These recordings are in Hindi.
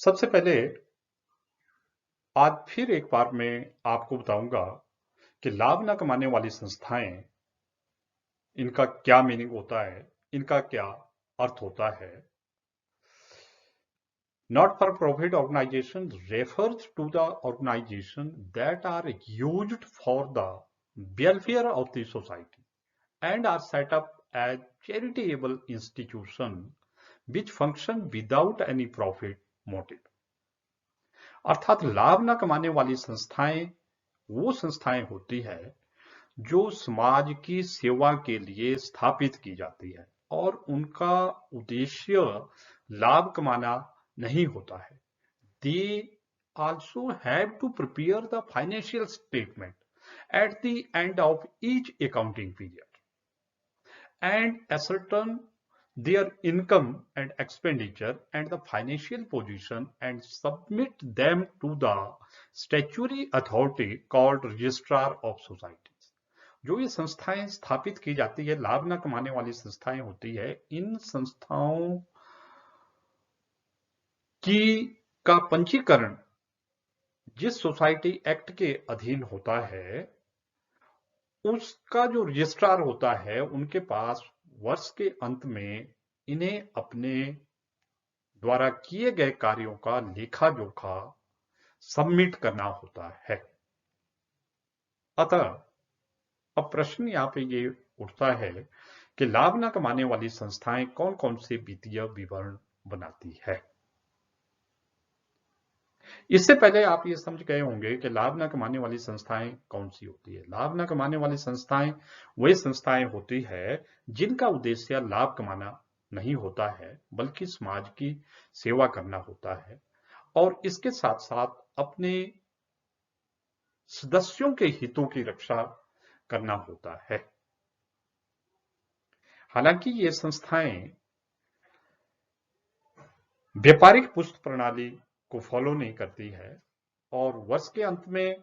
सबसे पहले आज फिर एक बार मैं आपको बताऊंगा कि लाभ न कमाने वाली संस्थाएं, इनका क्या मीनिंग होता है, इनका क्या अर्थ होता है। Not for profit organisation refers to the organisation that are used for the welfare of the society and are set up as charitable institution which function without any profit motive। अर्थात लाभ न कमाने वाली संस्थाएं वो संस्थाएं होती है जो समाज की सेवा के लिए स्थापित की जाती है और उनका उद्देश्य लाभ कमाना नहीं होता है। दे also have to prepare the financial statement at the end of each accounting period and ascertain their income and expenditure and the financial position and submit them to the statutory authority called registrar of societies। जो ये संस्थाएं स्थापित की जाती है, लाभ न कमाने वाली संस्थाएं होती है, इन संस्थाओं की का पंजीकरण जिस सोसाइटी एक्ट के अधीन होता है उसका जो रजिस्ट्रार होता है उनके पास वर्ष के अंत में इन्हें अपने द्वारा किए गए कार्यों का लेखा जोखा सबमिट करना होता है। अतः अब प्रश्न यहाँ पे ये उठता है कि लाभ न कमाने वाली संस्थाएं कौन कौन से वित्तीय विवरण बनाती है। इससे पहले आप ये समझ गए होंगे कि लाभ न कमाने वाली संस्थाएं कौन सी होती है। लाभ न कमाने वाली संस्थाएं वे संस्थाएं होती है जिनका उद्देश्य लाभ कमाना नहीं होता है बल्कि समाज की सेवा करना होता है और इसके साथ साथ अपने सदस्यों के हितों की रक्षा करना होता है। हालांकि ये संस्थाएं व्यापारिक पुष्ट प्रणाली को फॉलो नहीं करती है और वर्ष के अंत में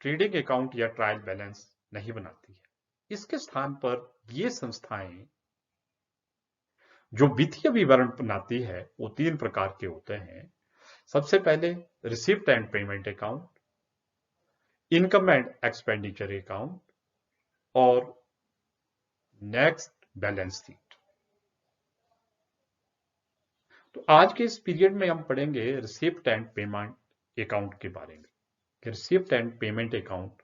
ट्रेडिंग अकाउंट या ट्रायल बैलेंस नहीं बनाती है। इसके स्थान पर ये संस्थाएं जो वित्तीय विवरण बनाती है वो तीन प्रकार के होते हैं। सबसे पहले receipt and payment account, income and expenditure account और नेक्स्ट बैलेंस शीट। तो आज के इस पीरियड में हम पढ़ेंगे रिसिप्ट एंड पेमेंट अकाउंट के बारे में कि रिसिप्ट एंड पेमेंट अकाउंट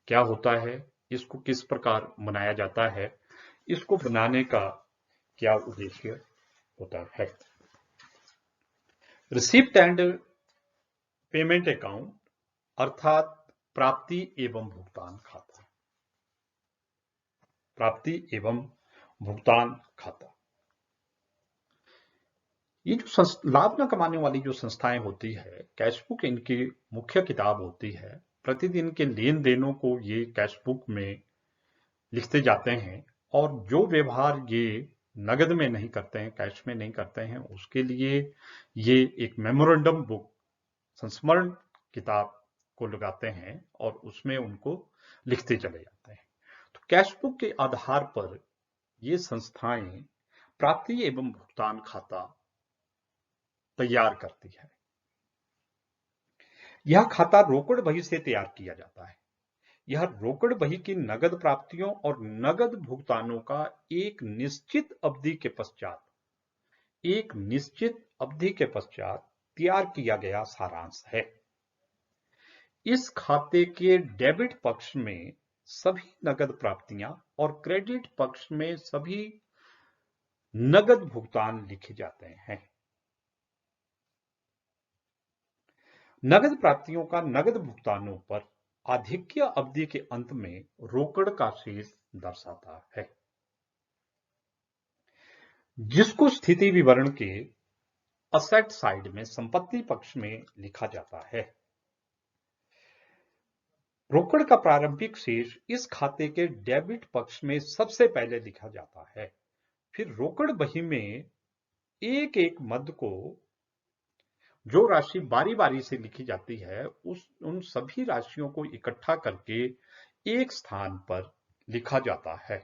क्या होता है, इसको किस प्रकार बनाया जाता है, इसको बनाने का क्या उद्देश्य होता है। रिसिप्ट एंड पेमेंट अकाउंट अर्थात प्राप्ति एवं भुगतान खाता। प्राप्ति एवं भुगतान खाता ये जो लाभ न कमाने वाली जो संस्थाएं होती है, कैशबुक इनकी मुख्य किताब होती है। प्रतिदिन के लेन देनों को ये कैशबुक में लिखते जाते हैं और जो व्यवहार ये नगद में नहीं करते हैं, कैश में नहीं करते हैं, उसके लिए ये एक मेमोरेंडम बुक संस्मरण किताब को लगाते हैं और उसमें उनको लिखते चले जाते हैं। तो कैशबुक के आधार पर ये संस्थाएं प्राप्ति एवं भुगतान खाता तैयार करती है। यह खाता रोकड़ बही से तैयार किया जाता है। यह रोकड़ बही की नगद प्राप्तियों और नगद भुगतानों का एक निश्चित अवधि के पश्चात तैयार किया गया सारांश है। इस खाते के डेबिट पक्ष में सभी नगद प्राप्तियां और क्रेडिट पक्ष में सभी नगद भुगतान लिखे जाते हैं। नगद प्राप्तियों का नगद भुगतानों पर आधिक्य अवधि के अंत में रोकड़ का शेष दर्शाता है, जिसको स्थिति विवरण के असेट साइड में संपत्ति पक्ष में लिखा जाता है। रोकड़ का प्रारंभिक शेष इस खाते के डेबिट पक्ष में सबसे पहले लिखा जाता है। फिर रोकड़ बही में एक एक मद को जो राशि बारी बारी से लिखी जाती है उन सभी राशियों को इकट्ठा करके एक स्थान पर लिखा जाता है।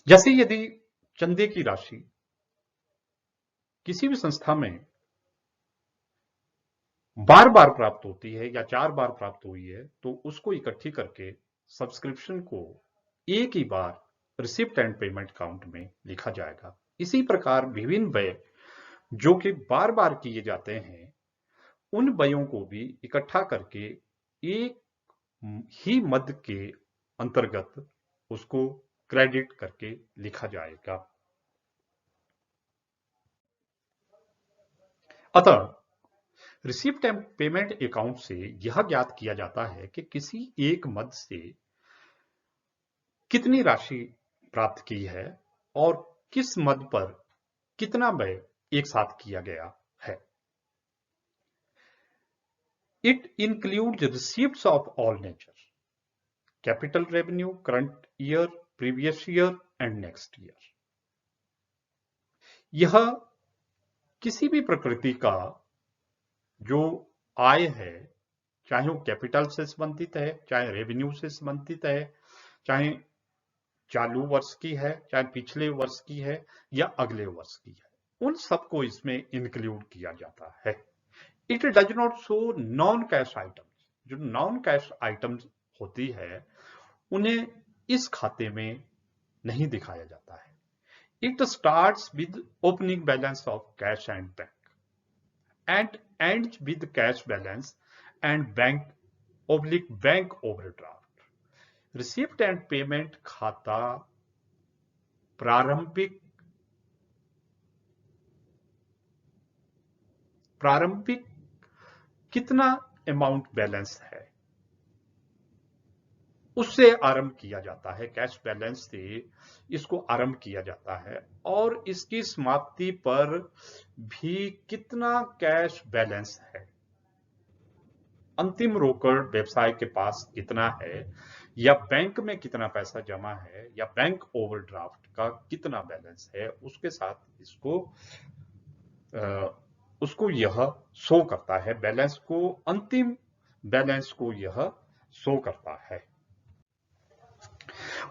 जैसे यदि चंदे की राशि किसी भी संस्था में बार बार प्राप्त होती है या 4 बार प्राप्त हुई है, तो उसको इकट्ठी करके सब्सक्रिप्शन को एक ही बार रिसिप्ट एंड पेमेंट अकाउंट में लिखा जाएगा। इसी प्रकार विभिन्न व्यय जो कि बार बार किए जाते हैं, उन व्ययों को भी इकट्ठा करके एक ही मद के अंतर्गत उसको क्रेडिट करके लिखा जाएगा। अतः रिसिप्ट एंड पेमेंट अकाउंट से यह ज्ञात किया जाता है कि किसी एक मद से कितनी राशि प्राप्त की है और किस मद पर कितना व्यय एक साथ किया गया है। It includes receipts of all nature, capital revenue, current year, previous year and next year. यह किसी भी प्रकृति का जो आय है, चाहे वो कैपिटल से संबंधित है, चाहे रेवेन्यू से संबंधित है, चाहे चालू वर्ष की है, चाहे पिछले वर्ष की है या अगले वर्ष की है, उन सबको इसमें इंक्लूड किया जाता है। It does not show non cash items. जो नॉन कैश आइटम्स होती है उन्हें इस खाते में नहीं दिखाया जाता है। It starts with opening balance of cash and bank and ends with cash balance and bank overdraft. Receipt and payment खाता प्रारंभिक कितना अमाउंट बैलेंस है उससे आरंभ किया जाता है। कैश बैलेंस से इसको आरंभ किया जाता है और इसकी समाप्ति पर भी कितना कैश बैलेंस है, अंतिम रोकड़ व्यवसाय के पास कितना है, या बैंक में कितना पैसा जमा है, या बैंक ओवरड्राफ्ट का कितना बैलेंस है, उसके साथ उसको यह शो करता है। बैलेंस को, अंतिम बैलेंस को यह शो करता है।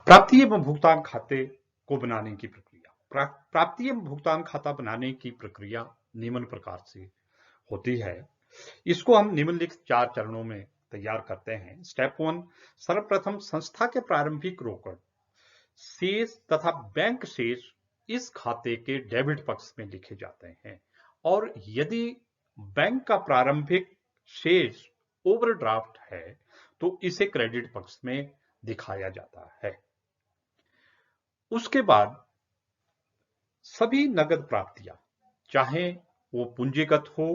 प्राप्ति एवं भुगतान खाते को बनाने की प्रक्रिया। प्राप्ति एवं भुगतान खाता बनाने की प्रक्रिया निम्न प्रकार से होती है। इसको हम निम्नलिखित 4 चरणों में तैयार करते हैं। स्टेप 1, सर्वप्रथम संस्था के प्रारंभिक रोकड़ शेष तथा बैंक शेष इस खाते के डेबिट पक्ष में लिखे जाते हैं, और यदि बैंक का प्रारंभिक शेष ओवरड्राफ्ट है तो इसे क्रेडिट पक्ष में दिखाया जाता है। उसके बाद सभी नगद प्राप्तियां, चाहे वो पूंजीगत हो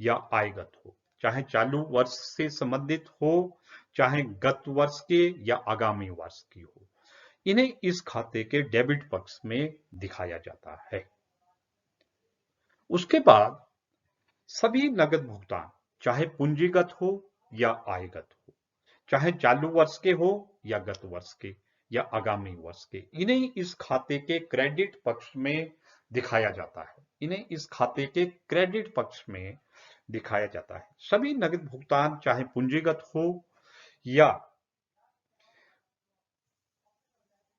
या आयगत हो, चाहे चालू वर्ष से संबंधित हो, चाहे गत वर्ष के या आगामी वर्ष की हो, इन्हें इस खाते के डेबिट पक्ष में दिखाया जाता है। उसके बाद सभी नगद भुगतान, चाहे पूंजीगत हो या आयगत हो, चाहे चालू वर्ष के हो या गत वर्ष के या आगामी वर्ष के, इन्हें इस खाते के क्रेडिट पक्ष में दिखाया जाता है। इन्हें इस खाते के क्रेडिट पक्ष में दिखाया जाता है। सभी नगद भुगतान, चाहे पूंजीगत हो या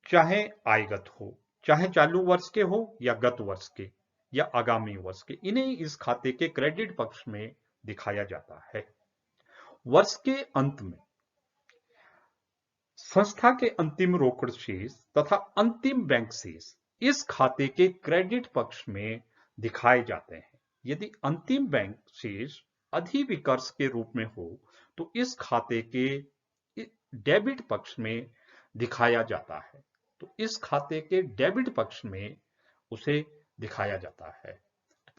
चाहे आयगत हो, चाहे चालू वर्ष के हो या गत वर्ष के या आगामी वर्ष के, इन्हें इस खाते के क्रेडिट पक्ष में दिखाया जाता है। वर्ष के अंत में संस्था के अंतिम रोकड़ शेष तथा अंतिम बैंक शेष इस खाते के क्रेडिट पक्ष में दिखाए जाते हैं। यदि अंतिम बैंक शेष अधिविकर्ष के रूप में हो तो इस खाते के डेबिट पक्ष में दिखाया जाता है। तो इस खाते के डेबिट पक्ष में उसे दिखाया जाता है।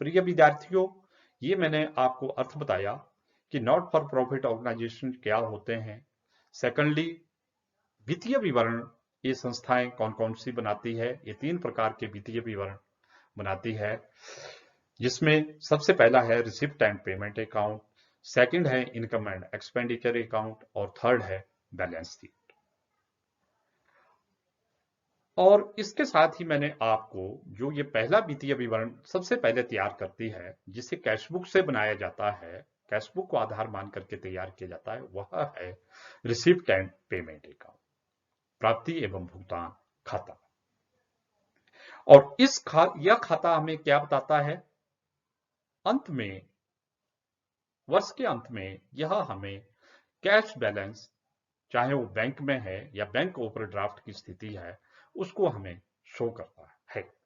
प्रिय विद्यार्थियों, ये मैंने आपको अर्थ बताया कि नॉट फॉर प्रॉफिट ऑर्गेनाइजेशन क्या होते हैं। सेकंडली, वित्तीय विवरण ये संस्थाएं कौन कौन सी बनाती है। ये 3 प्रकार के वित्तीय विवरण बनाती है, जिसमें सबसे पहला है receipt and payment account, second है इनकम एंड एक्सपेंडिचर अकाउंट, और थर्ड है बैलेंस शीट। और इसके साथ ही मैंने आपको जो ये पहला वित्तीय विवरण सबसे पहले तैयार करती है, जिसे कैशबुक से बनाया जाता है, कैशबुक को आधार मान करके तैयार किया जाता है, वह है रिसिप्ट एंड पेमेंट अकाउंट, प्राप्ति एवं भुगतान खाता। और यह खाता हमें क्या बताता है? अंत में, वर्ष के अंत में यह हमें कैश बैलेंस, चाहे वो बैंक में है या बैंक ओवरड्राफ्ट की स्थिति है, उसको हमें शो करता है।